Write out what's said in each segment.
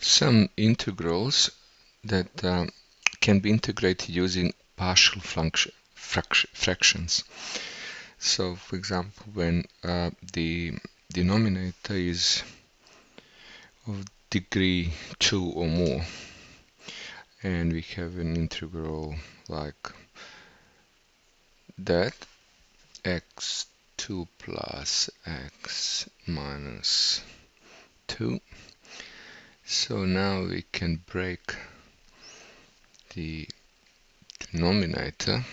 some integrals that can be integrated using partial fractions. So, for example, when the denominator is of degree 2 or more, and we have an integral like that, x2 plus x minus 2. So now we can break the denominator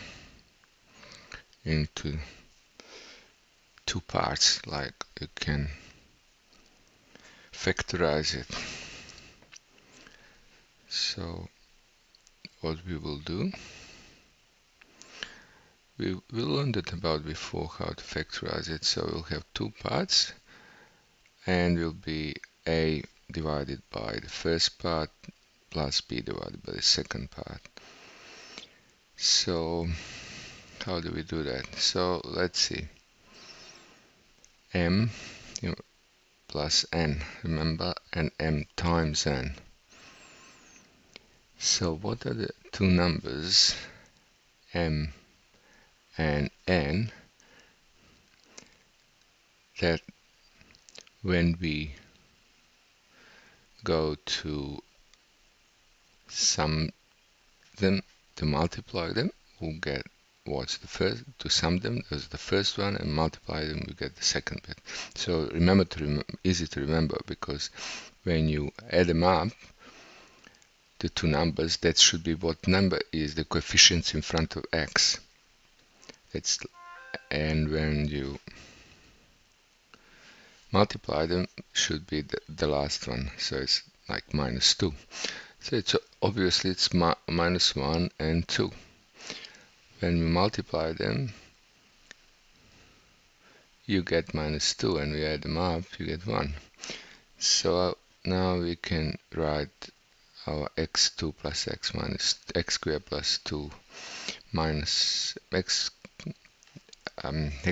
into two parts, like you can factorize it. So what we will do, we learned it about before how to factorize it. So we'll have two parts, and will be a divided by the first part plus b divided by the second part. So how do we do that? So let's see, m plus n, remember, and m times n. So what are the two numbers, m and n, that when we go to sum them, to multiply them, we'll get what's the first, to sum them as the first one, and multiply them, we get the second bit. So remember easy to remember, because when you add them up, the two numbers, that should be what number is the coefficients in front of x. And when you multiply them, should be the last one, so it's like minus 2. So it's obviously it's minus 1 and 2. When we multiply them, you get minus 2, and we add them up, you get 1. So now we can write our x2 plus x minus x squared plus 2 minus x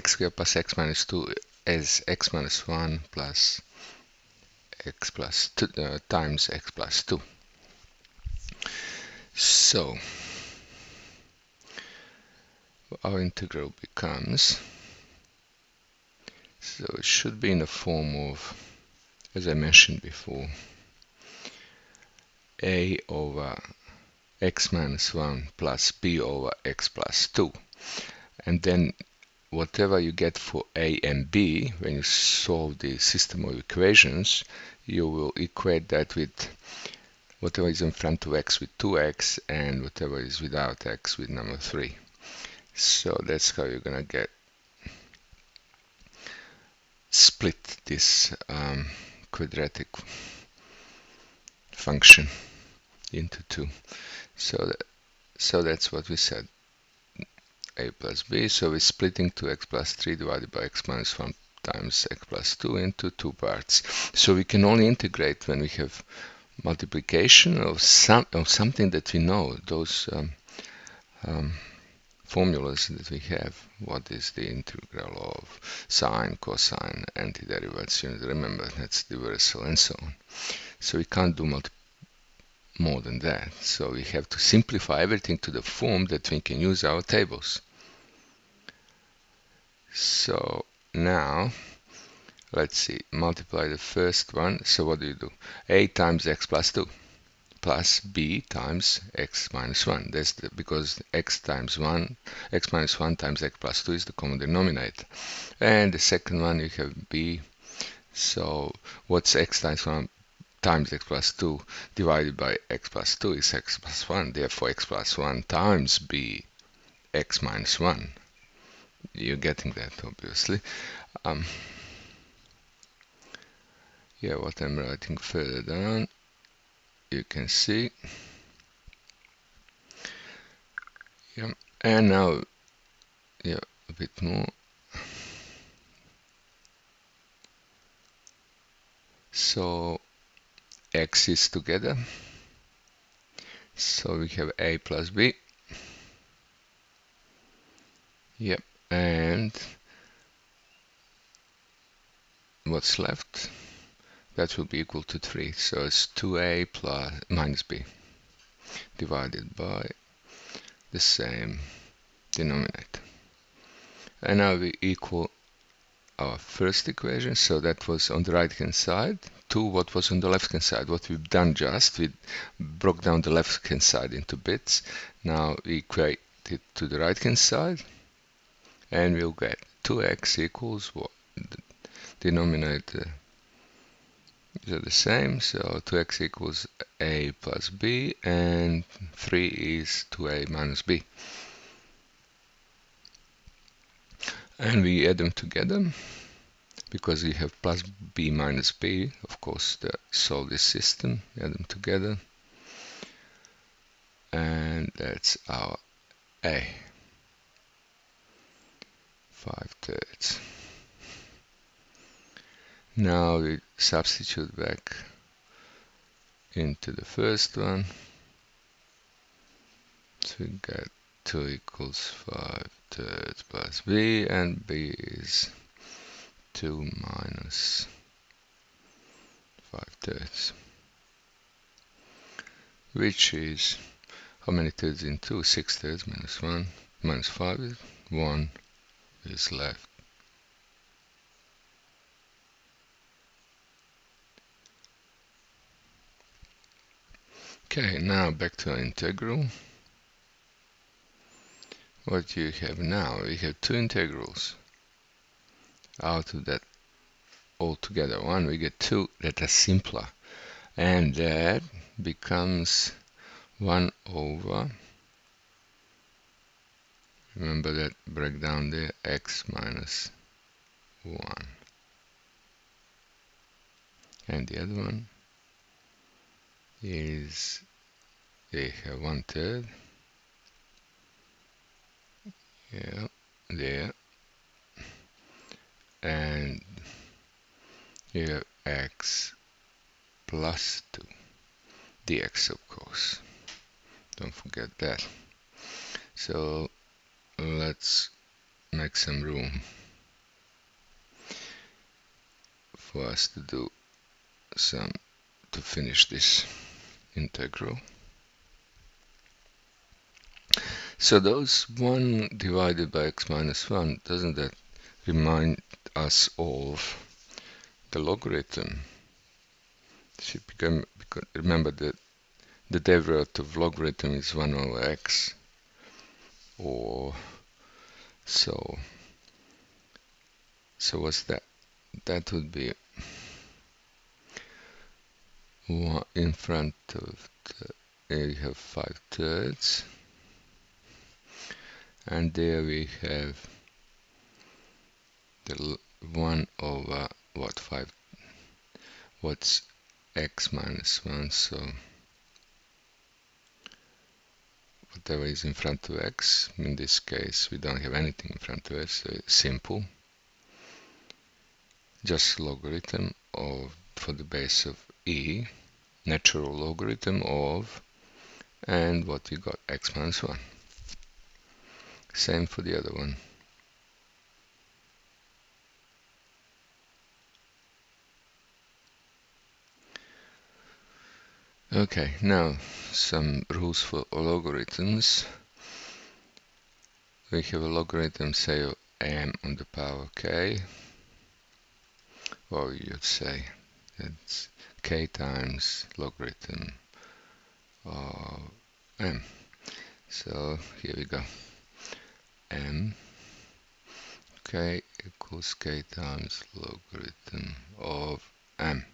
squared plus x minus 2 as x minus 1 plus x plus 2 times x plus 2. So our integral becomes, so it should be in the form of, as I mentioned before, a over x minus 1 plus b over x plus 2. And then whatever you get for a and b, when you solve the system of equations, you will equate that with whatever is in front of x with 2x, and whatever is without x with number 3. So that's how you're gonna get split this quadratic function into two. So that's what we said, a plus b. So we're splitting 2x plus 3 divided by x minus 1 times x plus 2 into two parts. So we can only integrate when we have multiplication of something that we know, those formulas that we have. What is the integral of sine, cosine, antiderivatives? You remember, that's universal, and so on. So we can't do more than that. So we have to simplify everything to the form that we can use our tables. So now let's see, multiply the first one. So what do you do? A times x plus 2 plus b times x minus 1. That's because x minus 1 times x plus 2 is the common denominator. And the second one, you have b. So what's x times 1 times x plus 2 divided by x plus 2 is x plus 1. Therefore x plus 1 times b x minus 1. You're getting that, obviously. Yeah, what I'm writing further down, you can see. Yeah, and now, yeah, a bit more. So x is together. So we have a plus b. Yep, and what's left? that will be equal to 3. So it's 2a plus minus b divided by the same denominator. And now we equal our first equation, so that was on the right hand side, to what was on the left hand side. What we've done just, we broke down the left hand side into bits. Now we equate it to the right hand side, and we'll get 2x equals what? The denominator are the same, so 2x equals a plus b, and 3 is 2a minus b. And we add them together, because we have plus b minus b, of course, to solve this system, add them together, and that's our a, 5/3. Now we substitute back into the first one, so we get 2 equals 5/3 plus b, and b is 2 minus 5/3, which is, how many thirds in 2? 6/3 minus 1, minus 5 is 1 is left. Okay, now back to our integral. What do you have now? We have two integrals. Out of that altogether one, we get two that are simpler, and that becomes 1 over, remember that breakdown there, x minus 1, and the other one is, they have 1/3, yeah, there, and you have x plus 2 dx, of course, don't forget that. So let's make some room for us to do some, to finish this integral. So those 1 divided by x minus 1, doesn't that remind us of the logarithm? Remember that the derivative of logarithm is 1 over x, or so what's that? That would be 1 in front of there you have 5/3, and there we have the 1 over what, 5, what's x minus 1, so whatever is in front of x, in this case we don't have anything in front of us, so it's simple, just logarithm of, for the base of e, natural logarithm of, and what we got, x minus 1. Same for the other one. Okay, now some rules for logarithms. We have a logarithm, say, of m on the power k, or you'd say it's k times logarithm of m. So here we go. M k equals k times logarithm of m.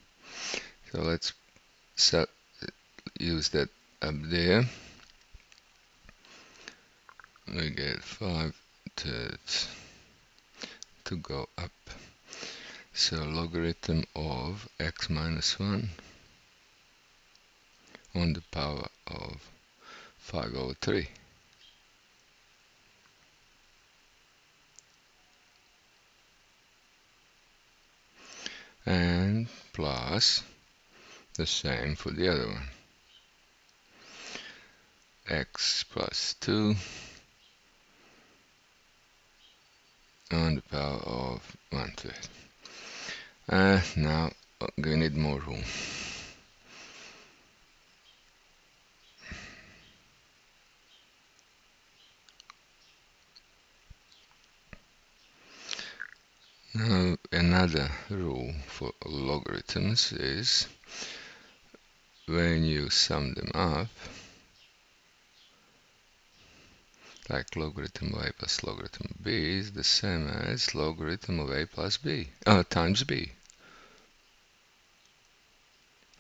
So let's use that up there. We get 5/3 to go up. So logarithm of x minus 1 on the power of 5 over 3. And plus the same for the other one. X plus 2 on the power of 1/3. Now we need more room. Now, another rule for logarithms is when you sum them up, like logarithm of a plus logarithm of b is the same as logarithm of a plus b times b.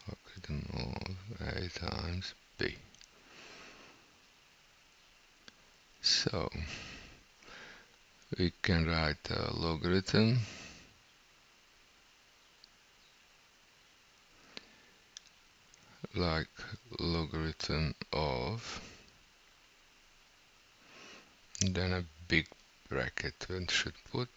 Logarithm of a times b. So we can write a logarithm like logarithm of, then a big bracket one should put